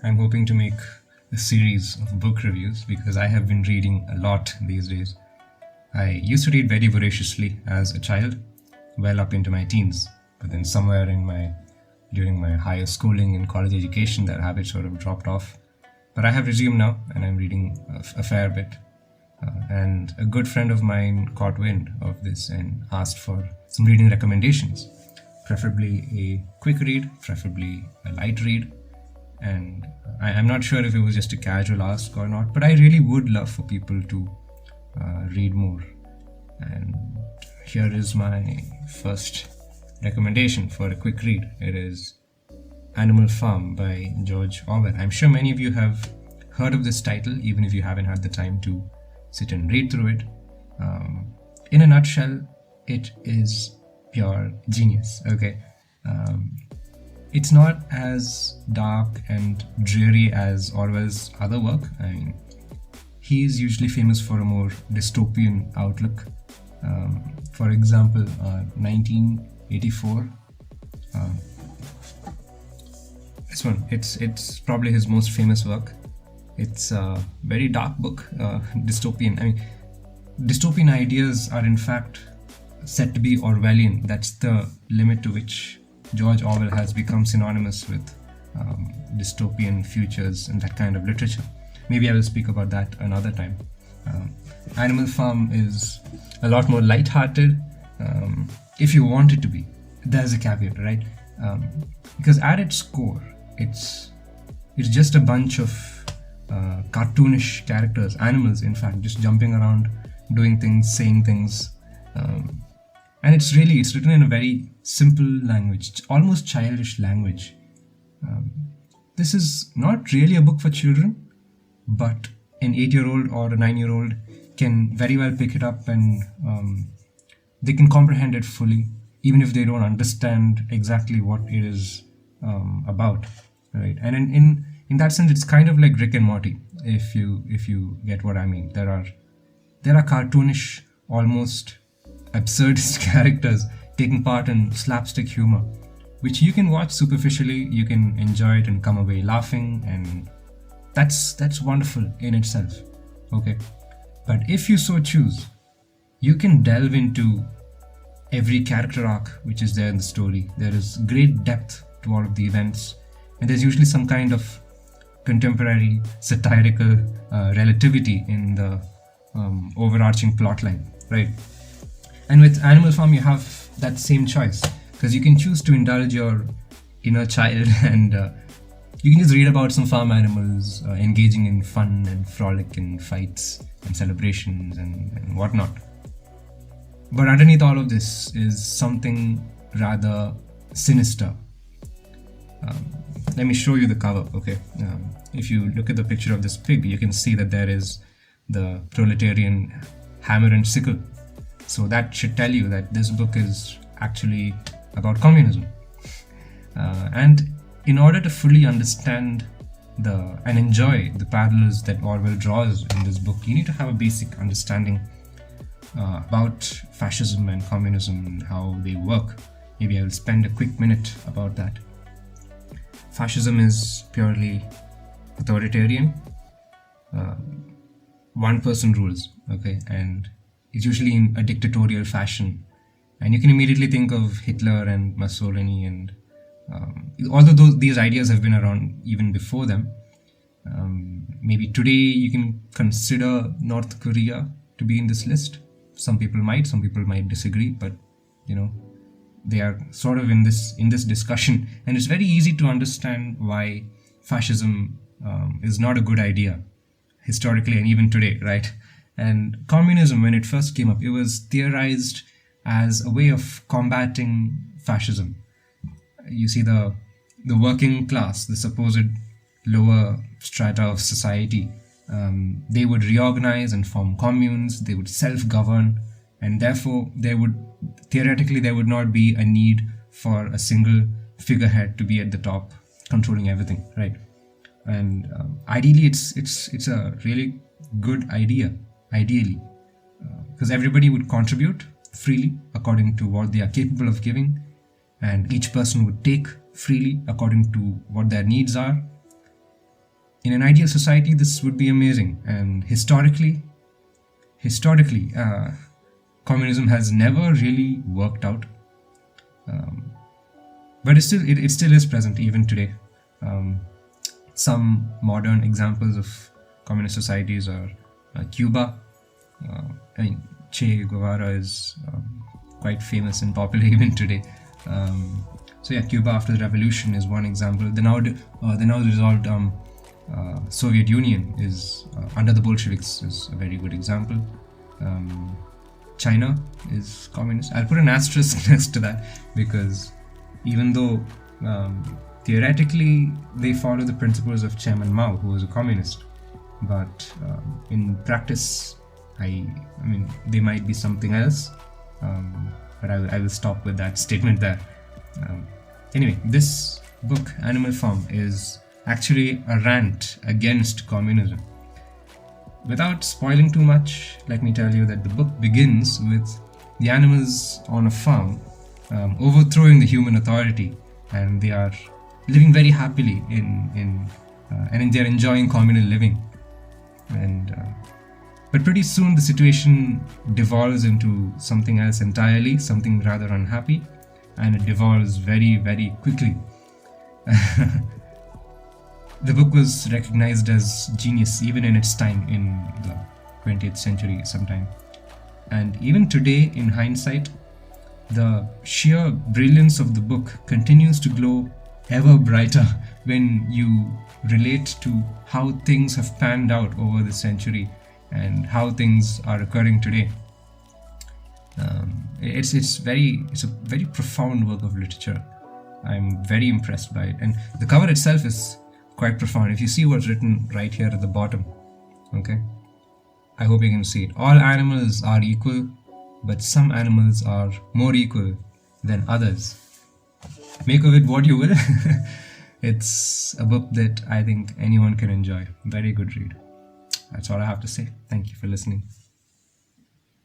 I'm hoping to make a series of book reviews because I have been reading a lot these days. I used to read very voraciously as a child, well up into my teens, but then somewhere during my higher schooling and college education, that habit sort of dropped off. But I have resumed now, and I'm reading a fair bit. And a good friend of mine caught wind of this and asked for some reading recommendations, preferably a quick read, preferably a light read. And I'm not sure if it was just a casual ask or not, but I really would love for people to read more. And here is my first recommendation for a quick read. It is Animal Farm by George Orwell. I'm sure many of you have heard of this title, even if you haven't had the time to sit and read through it. In a nutshell, it is pure genius. Okay, it's not as dark and dreary as Orwell's other work. I mean, he is usually famous for a more dystopian outlook. For example, 1984. This one, it's probably his most famous work. It's a very dark book, dystopian. I mean, dystopian ideas are in fact said to be Orwellian. That's the limit to which George Orwell has become synonymous with dystopian futures and that kind of literature. Maybe I will speak about that another time. Animal Farm is a lot more light-hearted, if you want it to be. There's a caveat, right? Because at its core, it's just a bunch of cartoonish characters, animals in fact, just jumping around, doing things, saying things. And it's written in a very simple language, almost childish language. This is not really a book for children, but an 8-year-old or a 9-year-old can very well pick it up, and they can comprehend it fully, even if they don't understand exactly what it is about, right? And in that sense, it's kind of like Rick and Morty, if you get what I mean. There are cartoonish, almost absurdist characters taking part in slapstick humor, which you can watch superficially, you can enjoy it and come away laughing, and that's wonderful in itself. Okay, but if you so choose, you can delve into every character arc which is there in the story. There is great depth to all of the events, and there's usually some kind of contemporary satirical relativity in the overarching plotline, right? And with Animal Farm, you have that same choice, because you can choose to indulge your inner child and you can just read about some farm animals engaging in fun and frolic and fights and celebrations and whatnot. But underneath all of this is something rather sinister. Let me show you the cover, okay? If you look at the picture of this pig, you can see that there is the proletarian hammer and sickle. So that should tell you that this book is actually about communism. And in order to fully understand and enjoy the parallels that Orwell draws in this book, you need to have a basic understanding about fascism and communism and how they work. Maybe I will spend a quick minute about that. Fascism is purely authoritarian. One person rules, okay, and it's usually in a dictatorial fashion. And you can immediately think of Hitler and Mussolini, and although these ideas have been around even before them, maybe today you can consider North Korea to be in this list. Some people might disagree, but they are sort of in this discussion, and it's very easy to understand why fascism is not a good idea historically and even today, right? And communism, when it first came up, it was theorized as a way of combating fascism. You see, the working class, the supposed lower strata of society, they would reorganize and form communes, they would self-govern, and therefore there would not be a need for a single figurehead to be at the top controlling everything, right? And ideally it's a really good idea, ideally, because everybody would contribute freely according to what they are capable of giving, and each person would take freely according to what their needs are. in an ideal society, this would be amazing. And historically, communism has never really worked out. But it still is present even today. Some modern examples of communist societies are Cuba. Che Guevara is quite famous and popular even today. So yeah, Cuba after the revolution is one example. The now dissolved Soviet Union is under the Bolsheviks is a very good example. China is communist. I'll put an asterisk next to that, because even though theoretically they follow the principles of Chairman Mao, who was a communist, but in practice, I mean, they might be something else. But I will stop with that statement there. Anyway, this book, Animal Farm, is actually a rant against communism. Without spoiling too much, let me tell you that the book begins with the animals on a farm overthrowing the human authority, and they are living very happily and they're enjoying communal living. But pretty soon the situation devolves into something else entirely, something rather unhappy, and it devolves very, very quickly. The book was recognized as genius even in its time, in the 20th century sometime. And even today, in hindsight, the sheer brilliance of the book continues to glow ever brighter when you relate to how things have panned out over the century and how things are occurring today. It's a very profound work of literature. I'm very impressed by it, and the cover itself is quite profound. If you see what's written right here at the bottom, okay, I hope you can see it. All animals are equal, but some animals are more equal than others. Make of it what you will. It's a book that I think anyone can enjoy. Very good read. That's all I have to say. Thank you for listening.